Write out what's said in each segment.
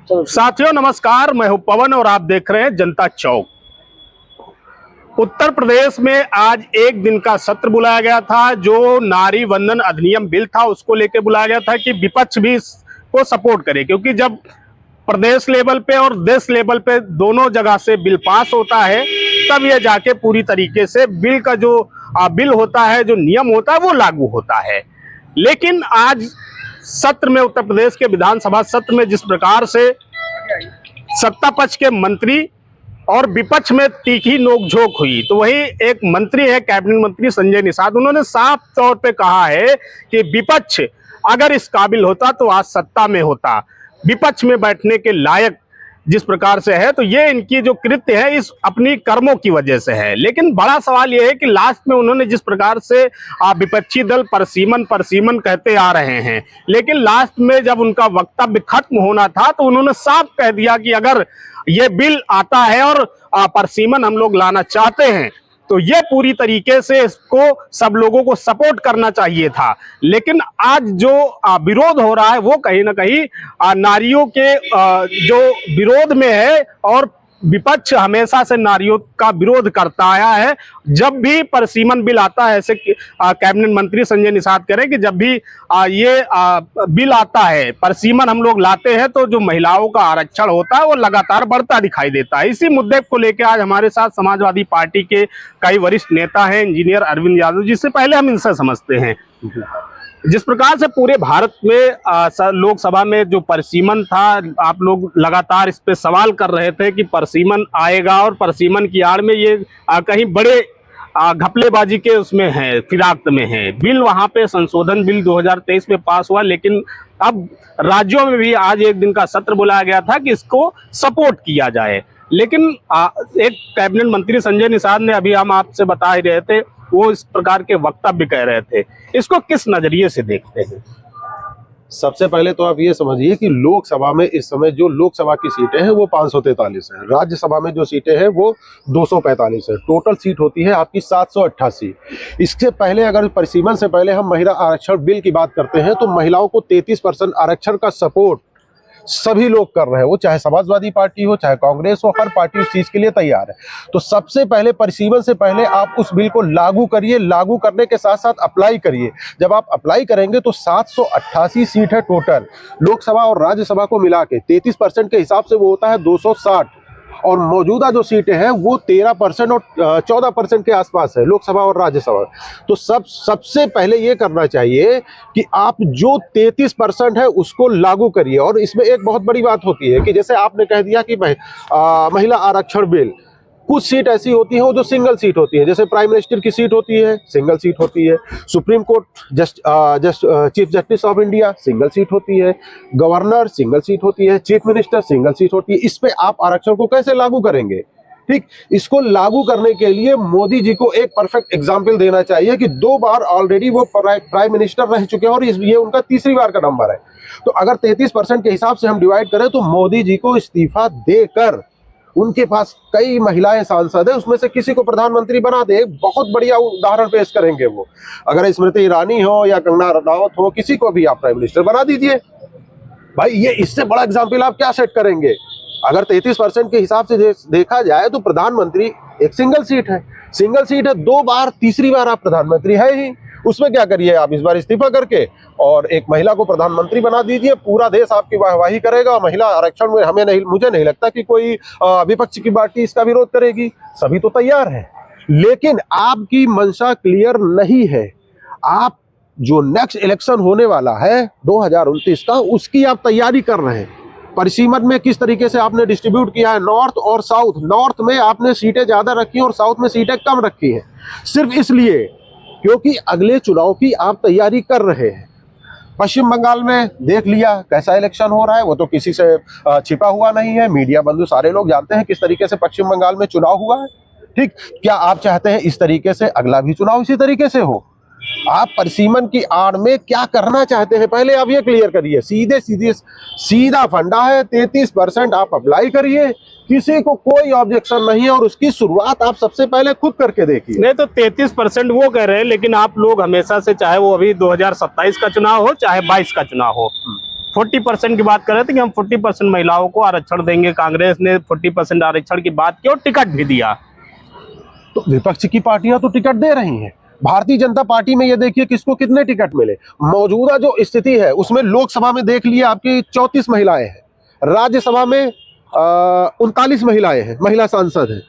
साथियों नमस्कार, मैं हूं पवन और आप देख रहे हैं जनता चौक। उत्तर प्रदेश में आज एक दिन का सत्र बुलाया गया था। जो नारी वंदन अधिनियम बिल था उसको लेकर बुलाया गया था कि विपक्ष भी इसको सपोर्ट करे, क्योंकि जब प्रदेश लेवल पे और देश लेवल पे दोनों जगह से बिल पास होता है तब यह जाके पूरी तरीके से बिल का जो बिल होता है, जो नियम होता है वो लागू होता है। लेकिन आज सत्र में, उत्तर प्रदेश के विधानसभा सत्र में जिस प्रकार से सत्ता पक्ष के मंत्री और विपक्ष में तीखी नोकझोंक हुई, तो वही एक मंत्री है, कैबिनेट मंत्री संजय निषाद, उन्होंने साफ तौर पे कहा है कि विपक्ष अगर इस काबिल होता तो आज सत्ता में होता, विपक्ष में बैठने के लायक जिस प्रकार से है, तो ये इनकी जो कृत्य है इस अपनी कर्मों की वजह से है। लेकिन बड़ा सवाल ये है कि लास्ट में उन्होंने जिस प्रकार से विपक्षी दल परसीमन कहते आ रहे हैं, लेकिन लास्ट में जब उनका वक्तव्य खत्म होना था तो उन्होंने साफ कह दिया कि अगर ये बिल आता है और परसीमन हम लोग लाना चाहते हैं तो ये पूरी तरीके से इसको सब लोगों को सपोर्ट करना चाहिए था। लेकिन आज जो विरोध हो रहा है वो कहीं ना कहीं नारियों के जो विरोध में है, और विपक्ष हमेशा से नारियों का विरोध करता आया है। जब भी परसीमन बिल आता है, ऐसे कैबिनेट मंत्री संजय निषाद कह रहे हैं कि जब भी ये बिल आता है, परसीमन हम लोग लाते हैं, तो जो महिलाओं का आरक्षण होता है वो लगातार बढ़ता दिखाई देता है। इसी मुद्दे को लेकर आज हमारे साथ समाजवादी पार्टी के कई वरिष्ठ नेता हैं, इंजीनियर अरविंद यादव, जिससे पहले हम इनसे समझते हैं। जिस प्रकार से पूरे भारत में लोकसभा में जो परसीमन था, आप लोग लगातार इस पे सवाल कर रहे थे कि परसीमन आएगा और परसीमन की आड़ में ये कहीं बड़े घपलेबाजी के उसमें है, फिराक में है। बिल वहां पे संशोधन बिल 2023 में पास हुआ, लेकिन अब राज्यों में भी आज एक दिन का सत्र बुलाया गया था कि इसको सपोर्ट किया जाए। लेकिन एक कैबिनेट मंत्री संजय निषाद ने, अभी हम आपसे बता ही रहे थे, वो इस प्रकार के वक्तव्य कह रहे थे। इसको किस नजरिए से देखते हैं? सबसे पहले तो आप ये समझिए कि लोकसभा में इस समय जो लोकसभा की सीटें हैं वो 543 है, राज्यसभा में जो सीटें हैं वो 245 है, टोटल सीट होती है आपकी 788। इससे पहले अगर परिसीमन से पहले हम महिला आरक्षण बिल की बात करते हैं तो महिलाओं को 33% आरक्षण का सपोर्ट सभी लोग कर रहे हैं, वो चाहे समाजवादी पार्टी हो चाहे कांग्रेस हो, हर पार्टी उस चीज के लिए तैयार है। तो सबसे पहले परिसीमन से पहले आप उस बिल को लागू करिए, लागू करने के साथ साथ अप्लाई करिए। जब आप अप्लाई करेंगे तो 788 सीट है टोटल, लोकसभा और राज्यसभा को मिला के 33% के हिसाब से वो होता है 260, और मौजूदा जो सीटें हैं वो 13% और 14% के आसपास है, लोकसभा और राज्यसभा। तो सबसे पहले ये करना चाहिए कि आप जो 33% है उसको लागू करिए। और इसमें एक बहुत बड़ी बात होती है कि जैसे आपने कह दिया कि महिला आरक्षण बिल, कुछ सीट ऐसी होती है वो जो सिंगल सीट होती है, जैसे प्राइम मिनिस्टर की सीट होती है, सिंगल सीट होती है, supreme court chief justice of India single seat होती है, गवर्नर सिंगल सीट होती है, चीफ मिनिस्टर सिंगल सीट होती है। इस पे आप आरक्षण को कैसे लागू करेंगे? ठीक, इसको लागू करने के लिए मोदी जी को एक परफेक्ट एग्जाम्पल देना चाहिए कि 2 बार ऑलरेडी वो प्राइम मिनिस्टर रह चुके हैं और ये उनका तीसरी बार का नंबर है। तो अगर 33% के हिसाब से हम डिवाइड करें तो मोदी जी को इस्तीफा देकर, उनके पास कई महिलाएं सांसद है, उसमें से किसी को प्रधानमंत्री बना दे। बहुत बढ़िया उदाहरण पेश करेंगे वो, अगर स्मृति ईरानी हो या कंगना रनौत हो, किसी को भी आप प्राइम मिनिस्टर बना दीजिए। भाई ये इससे बड़ा एग्जाम्पल आप क्या सेट करेंगे? अगर 33% के हिसाब से देखा जाए तो प्रधानमंत्री एक सिंगल सीट है, 2 बार, तीसरी बार आप प्रधानमंत्री है ही। उसमें क्या करिए आप इस बार इस्तीफा करके और एक महिला को प्रधानमंत्री बना दीजिए, पूरा देश आपकी वाहवाही करेगा। महिला आरक्षण में मुझे नहीं लगता कि कोई विपक्ष की पार्टी इसका विरोध करेगी, सभी तो तैयार है। लेकिन आपकी मंशा क्लियर नहीं है। आप जो नेक्स्ट इलेक्शन होने वाला है 2029 का, उसकी आप तैयारी कर रहे हैं। परिसीमन में किस तरीके से आपने डिस्ट्रीब्यूट किया है, नॉर्थ और साउथ, नॉर्थ में आपने सीटें ज्यादा रखी और साउथ में सीटें कम रखी है, सिर्फ इसलिए क्योंकि अगले चुनाव की आप तैयारी कर रहे हैं। पश्चिम बंगाल में देख लिया कैसा इलेक्शन हो रहा है, वो तो किसी से छिपा हुआ नहीं है, मीडिया बंधु सारे लोग जानते हैं किस तरीके से पश्चिम बंगाल में चुनाव हुआ है। ठीक, क्या आप चाहते हैं इस तरीके से अगला भी चुनाव इसी तरीके से हो? आप परिसीमन की आड़ में क्या करना चाहते हैं, पहले आप ये क्लियर करिए। सीधा फंडा है, 33% आप अप्लाई करिए, किसी को कोई ऑब्जेक्शन नहीं है, और उसकी शुरुआत आप सबसे पहले खुद करके देखिए। नहीं तो 33% वो कह रहे हैं, लेकिन आप लोग हमेशा से, चाहे वो अभी 2027 का चुनाव हो चाहे 22 का चुनाव हो, 40% की बात कर रहे थे कि हम 40% महिलाओं को आरक्षण देंगे, कांग्रेस ने 40% आरक्षण की बात की और टिकट भी दिया। तो विपक्ष की पार्टियां तो टिकट दे रही हैं। भारतीय जनता पार्टी में ये देखिए किसको कितने टिकट मिले। मौजूदा जो स्थिति है उसमें लोकसभा में देख लिए आपकी 34 महिलाएं हैं, राज्यसभा में 39 महिलाएं हैं, महिला सांसद हैं,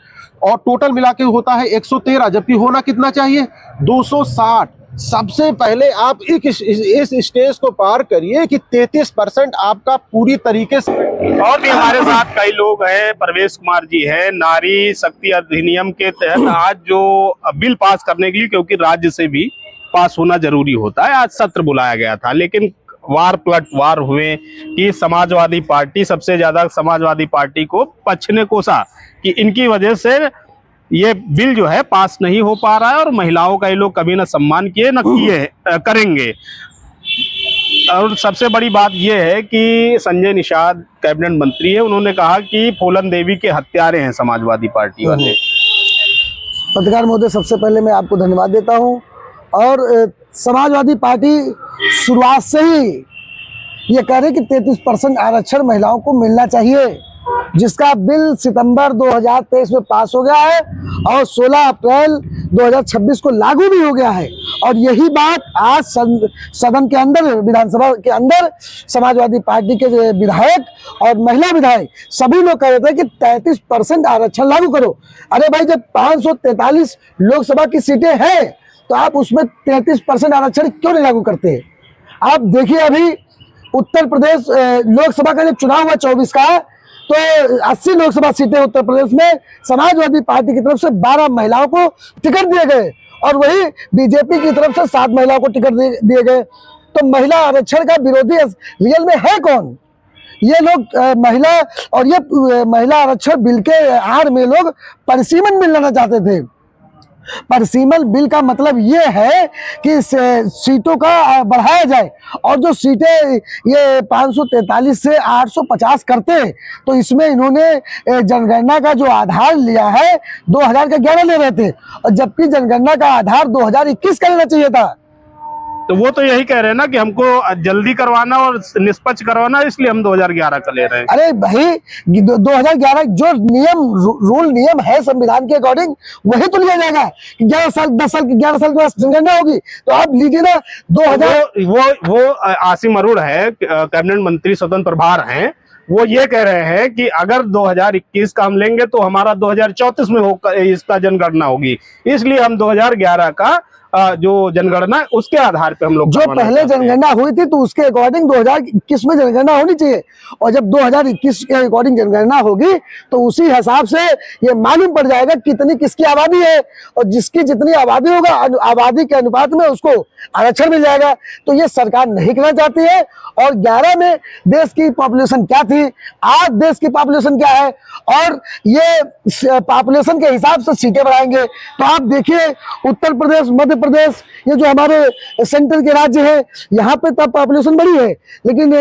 और टोटल मिला के होता है 113, जबकि होना कितना चाहिए 260। सबसे पहले आप इस स्टेज को पार करिए कि 33% आपका पूरी तरीके से। और भी हमारे साथ कई लोग हैं, परवेश कुमार जी हैं, नारी शक्ति अधिनियम के तहत आज जो बिल पास करने के लिए, क्योंकि राज्य से भी पास होना जरूरी होता है, आज सत्र बुलाया गया था, लेकिन वार पलट वार हुए कि समाजवादी पार्टी, सबसे ज्यादा समाजवादी पार्टी को पक्ष ने कोसा कि इनकी वजह से ये बिल जो है पास नहीं हो पा रहा है और महिलाओं का ये लोग कभी ना सम्मान किए न किए करेंगे। और सबसे बड़ी बात यह है कि संजय निषाद कैबिनेट मंत्री है, उन्होंने कहा कि फूलन देवी के हत्यारे हैं समाजवादी पार्टी वाले। पत्रकार महोदय, सबसे पहले मैं आपको धन्यवाद देता हूं। और समाजवादी पार्टी शुरुआत से ही ये कह रही कि 33% आरक्षण महिलाओं को मिलना चाहिए, जिसका बिल सितंबर 2023 में पास हो गया है और 16 अप्रैल 2026 को लागू भी हो गया है। और यही बात आज सदन के अंदर, विधानसभा के अंदर समाजवादी पार्टी के विधायक और महिला विधायक सभी लोग कह रहे थे कि 33% आरक्षण लागू करो। अरे भाई, जब 543 लोकसभा की सीटें हैं तो आप उसमें 33% आरक्षण क्यों नहीं लागू करते? आप देखिए, अभी उत्तर प्रदेश लोकसभा का जब चुनाव हुआ 24 का, तो 80 लोकसभा सीटें उत्तर प्रदेश में समाजवादी पार्टी की तरफ से 12 महिलाओं को टिकट दिए गए और वही बीजेपी की तरफ से 7 महिलाओं को टिकट दिए गए। तो महिला आरक्षण का विरोधी रियल में है कौन? ये लोग महिला और ये महिला आरक्षण बिल के आड़ में लोग परिसीमन बिल लाना चाहते थे। परिसीमन बिल का मतलब ये है कि सीटों का बढ़ाया जाए, और जो सीटें ये 543 से 850 करते हैं, तो इसमें इन्होंने जनगणना का जो आधार लिया है 2000 का 11 ले रहे थे, और जबकि जनगणना का आधार 2021 का लेना चाहिए था। तो वो तो यही कह रहे हैं ना कि हमको जल्दी करवाना और निष्पक्ष करवाना, इसलिए हम 2011 का ले रहे हैं। अरे भाई, 2011 जो रूल नियम है संविधान के अकॉर्डिंग, वही तो लिया जाएगा कि 11 साल 10 साल 11 साल के बाद जनगणना होगी, तो आप लीजिए ना 2000। वो आसिम अरूढ़ है, कैबिनेट मंत्री स्वतंत्र प्रभार हैं, वो ये कह रहे हैं कि अगर 2021 का हम लेंगे तो हमारा 2034 में इसका जनगणना होगी, इसलिए हम 2011 का जो जनगणना उसके आधार पे हम लोग जो पहले जनगणना हुई थी तो उसके अकॉर्डिंग 2021 में जनगणना होनी चाहिए, और जब 2021 के अकॉर्डिंग जनगणना होगी तो उसी हिसाब से ये मालूम पड़ जाएगा कितनी किसकी आबादी है, और जिसकी जितनी आबादी होगा आबादी के अनुपात में उसको आरक्षण मिल जाएगा। तो ये सरकार नहीं करना चाहती है। और 11 में देश की पॉपुलेशन क्या थी, आज देश की पॉपुलेशन क्या है, और ये पॉपुलेशन के हिसाब से सीटें बढ़ाएंगे। तो आप देखिए, उत्तर प्रदेश, मध्य प्रदेश, ये जो हमारे सेंटर के राज्य हैं, यहाँ पे तब पॉपुलेशन बढ़ी है, लेकिन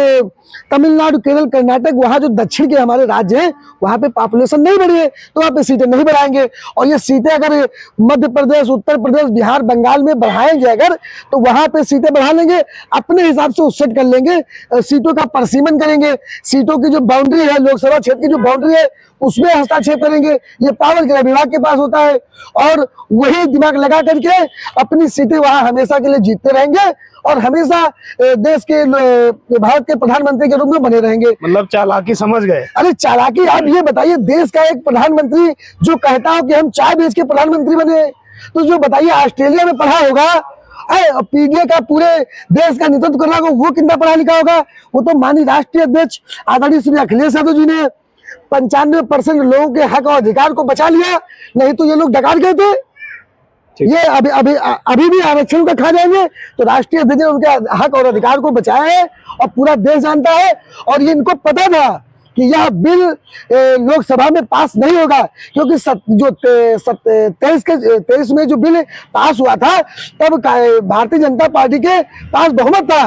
तमिलनाडु, केरल, कर्नाटक, वहाँ जो दक्षिण के हमारे राज्य हैं, वहाँ पे पॉपुलेशन नहीं बढ़ी है, तो वहाँ पे सीटें नहीं बढ़ाएंगे। और ये सीटें अगर मध्य प्रदेश, उत्तर प्रदेश, बिहार, बंगाल में बढ़ाएंगे अगर, तो वहाँ पे सीटें बढ़ा लेंगे, अपने हिसाब से सेट कर लेंगे, सीटों का परिसीमन करेंगे, सीटों की जो बाउंड्री है, लोकसभा क्षेत्र की जो बाउंड्री है, उसमें हस्तक्षेप करेंगे। ये पावर गृह विभाग के पास होता है, और वही दिमाग लगा करके अपनी सीटें वहां हमेशा के लिए जीतते रहेंगे और हमेशा देश के, भारत के प्रधानमंत्री के रूप में बने रहेंगे। मतलब चालाकी समझ गए। अरे चालाकी, आप ये बताइए, देश का एक प्रधानमंत्री जो कहता हो कि हम चाय बेच के प्रधानमंत्री बने, तो जो बताइए ऑस्ट्रेलिया में पढ़ा होगा, पीडीए का पूरे देश का नेतृत्व कर रहा होगा, वो कितना पढ़ा लिखा होगा? वो तो माननीय राष्ट्रीय अध्यक्ष आदरणीय श्री अखिलेश यादव जी ने 95% लोगों के हक और अधिकार को बचा लिया, नहीं तो ये लोग डकार गए थे। ये अभी भी आरक्षण का खा जाएंगे, तो राष्ट्रीय अध्यक्ष ने उनके हक और अधिकार को बचाया है और पूरा देश जानता है। और ये इनको पता था कि यह बिल लोकसभा में पास नहीं होगा, क्योंकि जो 23 में जो बिल पास हुआ था, तब भारतीय जनता पार्टी के पास बहुमत था,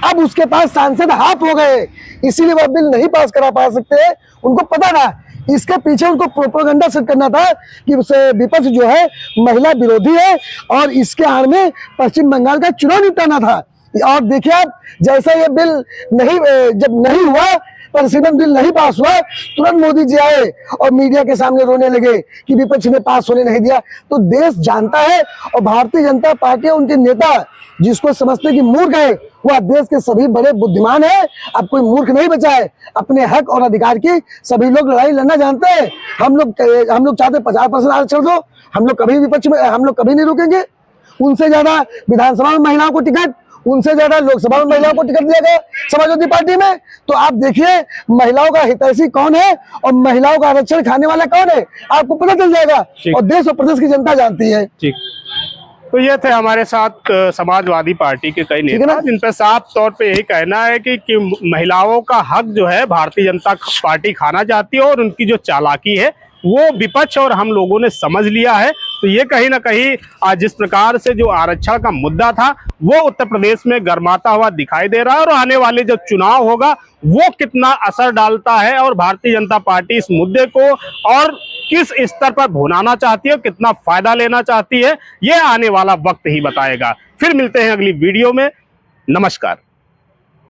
अब उसके पास सांसद हाफ हो गए, इसीलिए वह बिल नहीं पास करा पा सकते। उनको पता था, इसके पीछे उनको प्रोपेगेंडा सेट करना था कि विपक्ष जो है महिला विरोधी है और इसके आड़ में पश्चिम बंगाल का चुनाव निपटाना था। और देखिए आप, जैसा ये बिल नहीं जब नहीं हुआ, परिसीमन बिल नहीं पास हुआ, तुरंत मोदी जी आए और मीडिया के सामने रोने लगे कि विपक्ष ने पास होने नहीं दिया। तो देश जानता है और भारतीय जनता पार्टी उनके नेता जिसको समझते कि मूर्ख है, वह देश के सभी बड़े बुद्धिमान है। अब कोई मूर्ख नहीं बचा है। अपने हक और अधिकार की सभी लोग लड़ाई लड़ना जानते हैं। हम लोग चाहते 50% आरक्षण दो, हम लोग कभी विपक्ष में, हम लोग कभी नहीं रुकेंगे। उनसे ज्यादा विधानसभा में महिलाओं को टिकट, उनसे ज्यादा लोकसभा में महिलाओं को टिकट दिया गया समाजवादी पार्टी में। तो आप देखिए महिलाओं का हितैषी कौन है और महिलाओं का आरक्षण खाने वाला कौन है, आपको पता चल जाएगा और देश और प्रदेश की जनता जानती है। ठीक, तो ये थे हमारे साथ समाजवादी पार्टी के कई नेता, जिन पे साफ तौर पे यही कहना है कि महिलाओं का हक जो है भारतीय जनता पार्टी खाना चाहती है और उनकी जो चालाकी है वो विपक्ष और हम लोगों ने समझ लिया है। तो ये कहीं ना कहीं जिस प्रकार से जो आरक्षण का मुद्दा था वो उत्तर प्रदेश में गर्माता हुआ दिखाई दे रहा है और आने वाले जो चुनाव होगा वो कितना असर डालता है और भारतीय जनता पार्टी इस मुद्दे को और किस स्तर पर भुनाना चाहती है, कितना फायदा लेना चाहती है, ये आने वाला वक्त ही बताएगा। फिर मिलते हैं अगली वीडियो में। नमस्कार।